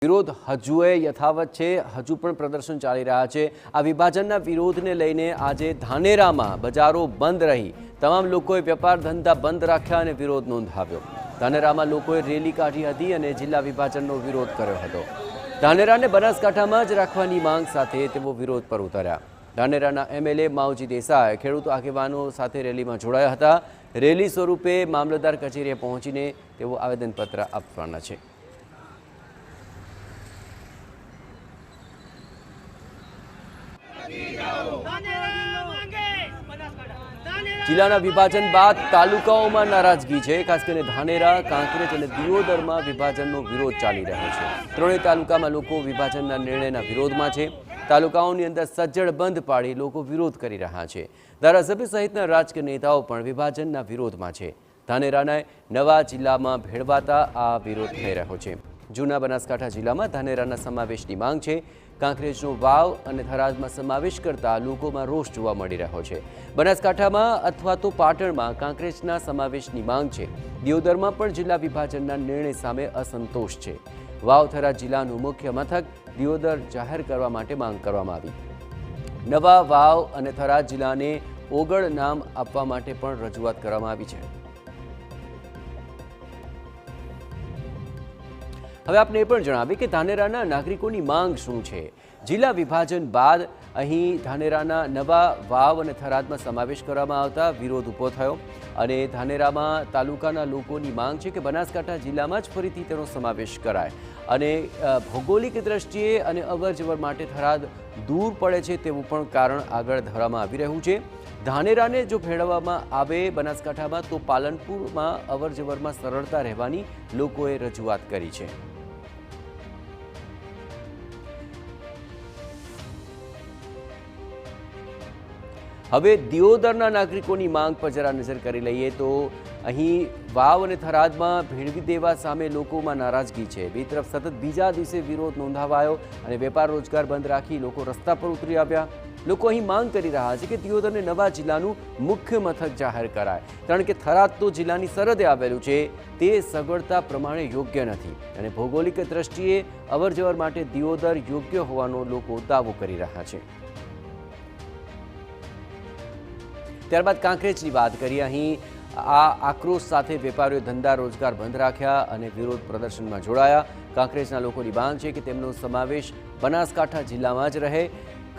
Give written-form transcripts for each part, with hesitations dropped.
વિરોધ હજુએ યથાવત છે, હજુ પણ પ્રદર્શન ચાલી રહ્યા છે। આ વિભાજનના વિરોધને લઈને આજે ધાનેરામાં બજારો બંધ રહી તમામ લોકોએ વેપાર ધંધા બંધ રાખ્યા અને વિરોધ નોંધાવ્યો। ધાનેરામાં લોકોએ રેલી કાઢી હતી અને જિલ્લા વિભાજનનો વિરોધ કર્યો હતો। ધાનેરાને બનાસકાંઠામાં જ રાખવાની માંગ સાથે તેઓ વિરોધ પર ઉતર્યા। ધાનેરાના એમએલએ માવજી દેસાઈ ખેડૂત આગેવાનો સાથે રેલીમાં જોડાયા હતા। રેલી સ્વરૂપે મામલતદાર કચેરીએ પહોંચીને તેઓ આવેદનપત્ર આપવાના છે। જિલ્લાના વિભાજન બાદ તાલુકાઓમાં નારાજગી છે। ખાસ કરીને ધાનેરા, કાંકરેજ અને દિયોદરમાં વિભાજનનો વિરોધ ચાલી રહ્યો છે। ત્રણેય તાલુકામાં લોકો વિભાજનના નિર્ણયના વિરોધમાં છે। તાલુકાઓની અંદર સજ્જડ બંધ પાડી લોકો વિરોધ કરી રહ્યા છે। ધારાસભ્ય સહિતના રાજકીય નેતાઓ પણ વિભાજનના વિરોધમાં છે। ધાનેરાના નવા જિલ્લામાં ભેળવાતા આ વિરોધ થઈ રહ્યો છે। જૂના બનાસકાંઠા જિલ્લામાં ધાનેરાના સમાવેશની માંગ છે। કાંકરેજનો વાવ અને થરાદમાં સમાવેશ કરતા લોકોમાં રોષ જોવા મળી રહ્યો છે। બનાસકાંઠામાં અથવા તો પાટણમાં કાંકરેજના સમાવેશની માંગ છે। દિયોદરમાં પણ જિલ્લા વિભાજનના નિર્ણય સામે અસંતોષ છે। વાવ થરાદ જિલ્લાનું મુખ્ય મથક દિયોદર જાહેર કરવા માટે માંગ કરવામાં આવી। નવા વાવ અને થરાદ જિલ્લાને ઓગળ નામ આપવા માટે પણ રજૂઆત કરવામાં આવી છે। હવે આપને એ પણ જણાવીએ કે ધાનેરાના નાગરિકોની માંગ શું છે। જિલ્લા વિભાજન બાદ અહીં ધાનેરાના નવા વાવ અને થરાદમાં સમાવેશ કરવામાં આવતા વિરોધ ઊભો થયો અને ધાનેરામાં તાલુકાના લોકોની માંગ છે કે બનાસકાંઠા જિલ્લામાં જ ફરીથી તેનો સમાવેશ કરાય અને ભૌગોલિક દ્રષ્ટિએ અને અવરજવર માટે થરાદ દૂર પડે છે તેવું પણ કારણ આગળ ધરવામાં આવી રહ્યું છે। ધાનેરાને જો ભેળવવામાં આવે બનાસકાંઠામાં તો પાલનપુરમાં અવરજવરમાં સરળતા રહેવાની લોકોએ રજૂઆત કરી છે। હવે દિયોદરના નાગરિકોની માંગ પર જરા નજર કરી લઈએ તો અહીં વાવ અને થરાદમાં ભેળવી દેવા સામે લોકોમાં નારાજગી છે। બે તરફ સતત બીજા દિવસે વિરોધ નોંધાવાયો અને વેપાર રોજગાર બંધ રાખી લોકો રસ્તા પર ઉતરી આવ્યા। લોકો અહીં માંગ કરી રહ્યા છે કે દિયોદરને નવા જિલ્લાનું મુખ્ય મથક જાહેર કરાય, કારણ કે થરાદ તો જિલ્લાની સરહદે આવેલું છે, તે સગવડતા પ્રમાણે યોગ્ય નથી અને ભૌગોલિક દ્રષ્ટિએ અવરજવર માટે દિયોદર યોગ્ય હોવાનો લોકો દાવો કરી રહ્યા છે। ત્યારબાદ કાંકરેજની વાત કરીએ। અહીં આ આક્રોશ સાથે વેપારીઓ ધંધા રોજગાર બંધ રાખ્યા અને વિરોધ પ્રદર્શનમાં જોડાયા। કાંકરેજના લોકોની માંગ છે કે તેમનો સમાવેશ બનાસકાંઠા જિલ્લામાં જ રહે।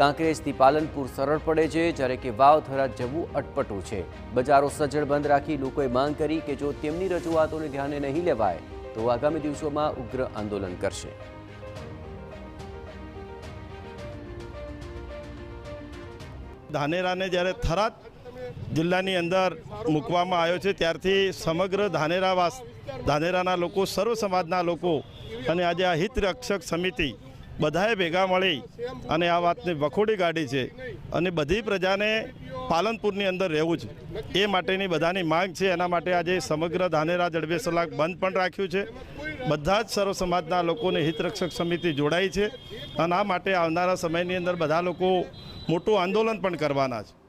કાંકરેજથી પાલનપુર સરળ પડે છે, જ્યારે કે વાવ થરાદ જવું અટપટું છે। બજારો સજ્જડ બંધ રાખી લોકોએ માંગ કરી કે જો તેમની રજૂઆતોને ધ્યાને નહીં લેવાય તો આગામી દિવસોમાં ઉગ્ર આંદોલન કરશે। ધાનેરાને જ્યારે થરાદ જિલ્લાની અંદર મૂકવામાં આવ્યો છે ત્યારથી સમગ્ર ધાનેરાના લોકો, સર્વ સમાજના લોકો અને આજે આ હિત રક્ષક સમિતિ બધાએ ભેગા મળી અને આ વાતને વખોડી કાઢી છે અને બધી પ્રજાને પાલનપુરની અંદર રહેવું છે એ માટેની બધાની માંગ છે। એના માટે આજે સમગ્ર ધાનેરા જડબે સલાક બંધ પણ રાખ્યું છે। બધા જ સર્વ સમાજના લોકોને હિત રક્ષક સમિતિ જોડાઈ છે અને આ માટે આવનારા સમયની અંદર બધા લોકો મોટું આંદોલન પણ કરવાના છે।